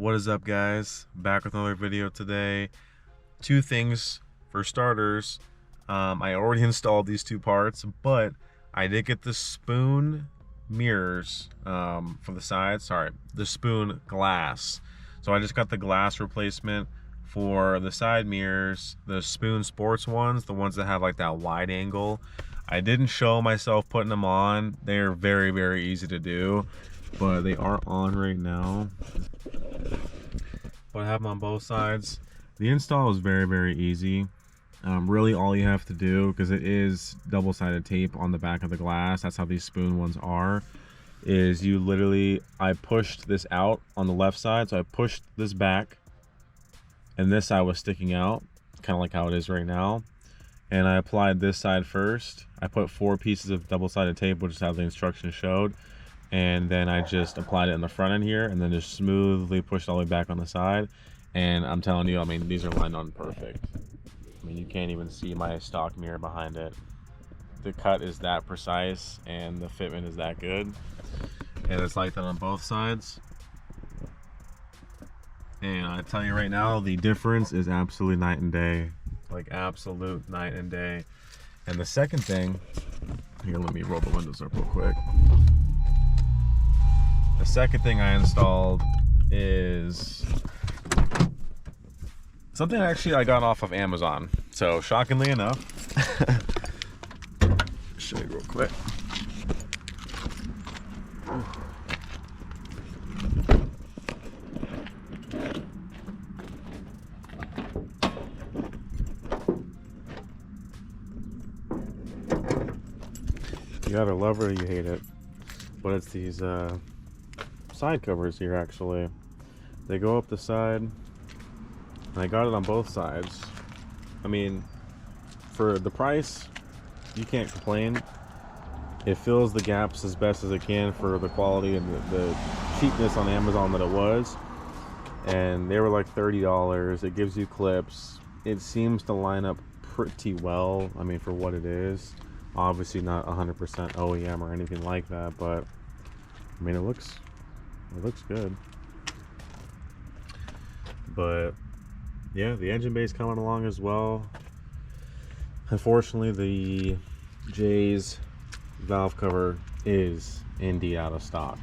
What is up, guys? Back with another video today. Two things for starters. I already installed these two parts, but I did get the spoon mirrors for the sides. Sorry, the spoon glass. So I just got the glass replacement for the side mirrors, the spoon sports ones, the ones that have like that wide angle. I didn't show myself putting them on. They're very, very easy to do, but they are on right now. But I have them on both sides. The install is very, very easy. Really all you have to do, because it is double-sided tape on the back of the glass, that's how these spoon ones are, is you literally, I pushed this out on the left side, so I pushed this back, and this side was sticking out, kind of like how it is right now. And I applied this side first. I put 4 pieces of double-sided tape, which is how the instructions showed. And then I just applied it in the front end here, and then just smoothly pushed all the way back on the side. And I'm telling you, I mean, these are lined on perfect. I mean, you can't even see my stock mirror behind it. The cut is that precise, and the fitment is that good. And it's like that on both sides. And I tell you right now, the difference is absolutely night and day. Like absolute night and day. And the second thing, here, let me roll the windows up real quick. The second thing I installed is something actually I got off of Amazon. So shockingly enough, show you real quick. You either love it or you hate it. But it's these side covers here, actually. They go up the side, and I got it on both sides. I mean, for the price, you can't complain. It fills the gaps as best as it can for the quality and the cheapness on Amazon that it was. And they were like $30. It gives you clips. It seems to line up pretty well, I mean, for what it is. Obviously not 100% OEM or anything like that, but I mean, it looks good. But yeah, the engine bay's coming along as well. Unfortunately, the J's valve cover is indeed out of stock,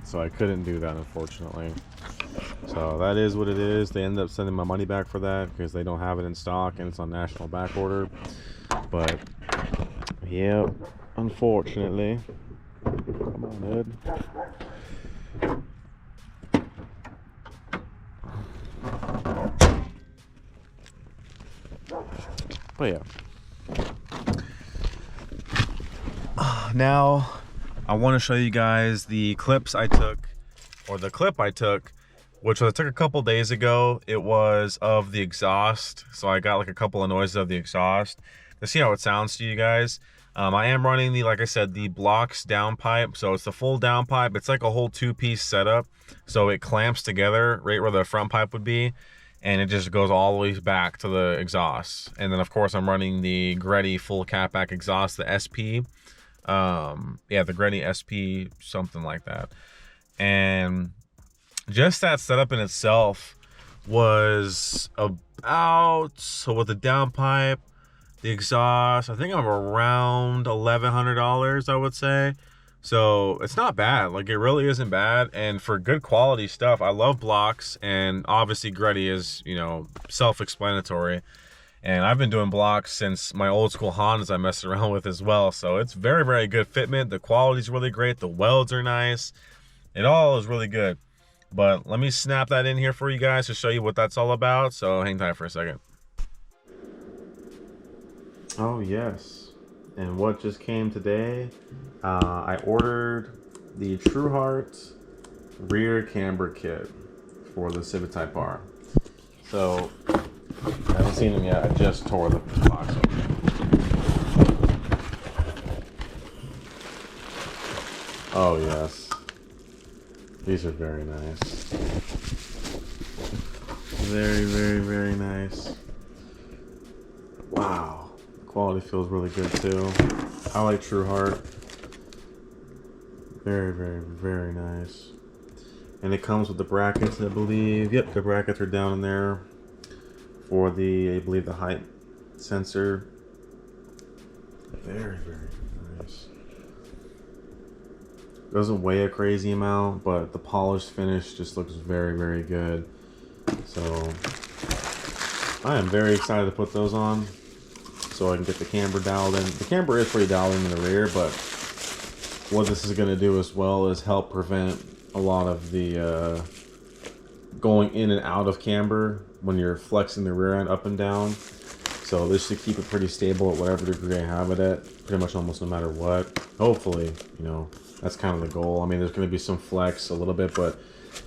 so I couldn't do that, unfortunately. So that is what it is. They ended up sending my money back for that because they don't have it in stock and it's on national back order. But yeah, unfortunately. Come on, Ed. But yeah. Now, I want to show you guys the clips I took, or the clip I took, which I took a couple days ago. It was of the exhaust, so I got like a couple of noises of the exhaust to see how it sounds to you guys. I am running the, like I said, the blocks downpipe, so it's the full downpipe. It's like a whole 2-piece setup, so it clamps together right where the front pipe would be, and it just goes all the way back to the exhaust. And then of course I'm running the Greddy full catback exhaust, the SP. Yeah, the Greddy SP, something like that. And just that setup in itself was about, so with the downpipe, the exhaust, I think I'm around $1,100, I would say. So it's not bad. Like, it really isn't bad. And for good quality stuff, I love blocks, and obviously Greddy is, you know, self-explanatory. And I've been doing blocks since my old school Hondas I messed around with as well. So it's very, very good fitment. The quality's really great. The welds are nice. It all is really good. But let me snap that in here for you guys to show you what that's all about. So hang tight for a second. Oh yes, and what just came today, I ordered the Truhart rear camber kit for the Civic Type R. So I haven't seen them yet. I just tore the box open. Oh yes, these are very nice. Very, very, very nice. Wow. Quality feels really good too. I like Truhart. Very, very, very nice. And it comes with the brackets, I believe. Yep, the brackets are down in there for the, I believe, the height sensor. Very, very nice. Doesn't weigh a crazy amount, but the polished finish just looks very, very good. So I am very excited to put those on so I can get the camber dialed in. The camber is pretty dialed in the rear, but what this is going to do as well is help prevent a lot of the going in and out of camber when you're flexing the rear end up and down. So this should keep it pretty stable at whatever degree I have it at, pretty much almost no matter what. Hopefully, you know, that's kind of the goal. I mean, there's going to be some flex a little bit, but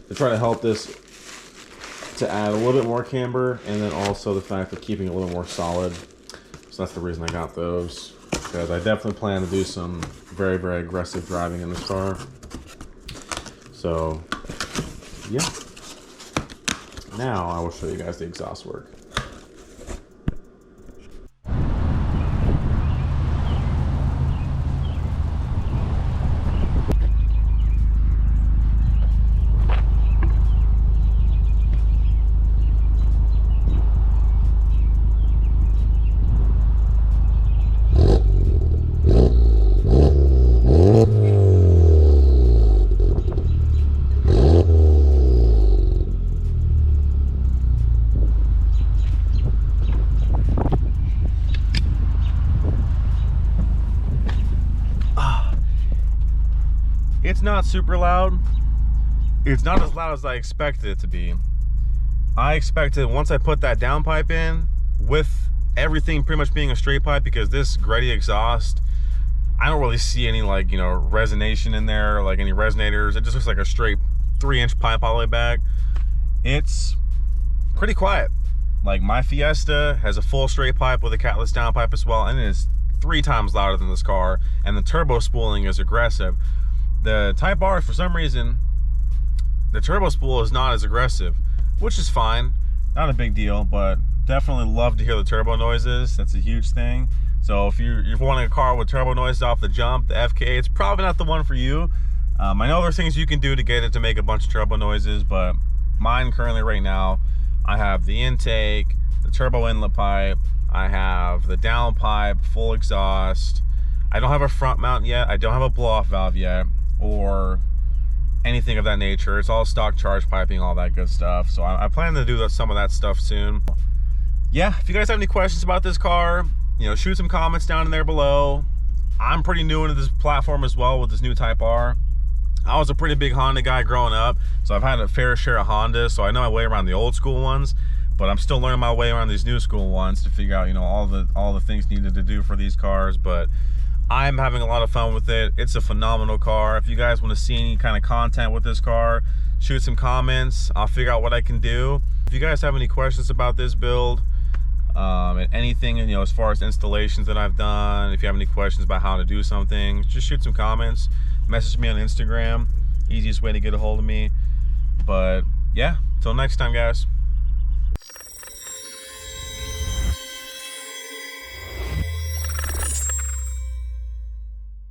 to try to help this to add a little bit more camber, and then also the fact of keeping it a little more solid. So that's the reason I got those, because I definitely plan to do some very, very aggressive driving in this car. So yeah, now I will show you guys the exhaust work. It's not super loud. It's not as loud as I expected it to be. I expected once I put that downpipe in, with everything pretty much being a straight pipe, because this Gretty exhaust, I don't really see any, like, you know, resonation in there, like any resonators. It just looks like a straight 3-inch pipe all the way back. It's pretty quiet. Like, my Fiesta has a full straight pipe with a catless downpipe as well, and it is 3 times louder than this car, and the turbo spooling is aggressive. The Type R, for some reason, the turbo spool is not as aggressive, which is fine, not a big deal, but definitely love to hear the turbo noises. That's a huge thing. So if you're wanting a car with turbo noises off the jump, the FK, it's probably not the one for you. I know there's things you can do to get it to make a bunch of turbo noises, but mine currently right now, I have the intake, the turbo inlet pipe, I have the downpipe, full exhaust. I don't have a front mount yet. I don't have a blow-off valve yet, or anything of that nature. It's all stock charge piping, all that good stuff. So I plan to do some of that stuff soon. Yeah, if you guys have any questions about this car, you know, shoot some comments down in there below. I'm pretty new into this platform as well with this new Type R. I was a pretty big Honda guy growing up, so I've had a fair share of Hondas, so I know my way around the old school ones, but I'm still learning my way around these new school ones to figure out, you know, all the things needed to do for these cars. But I'm having a lot of fun with it. It's a phenomenal car. If you guys want to see any kind of content with this car, shoot some comments. I'll figure out what I can do. If you guys have any questions about this build, and anything, you know, as far as installations that I've done, if you have any questions about how to do something, just shoot some comments. Message me on Instagram. Easiest way to get a hold of me. But yeah, till next time, guys.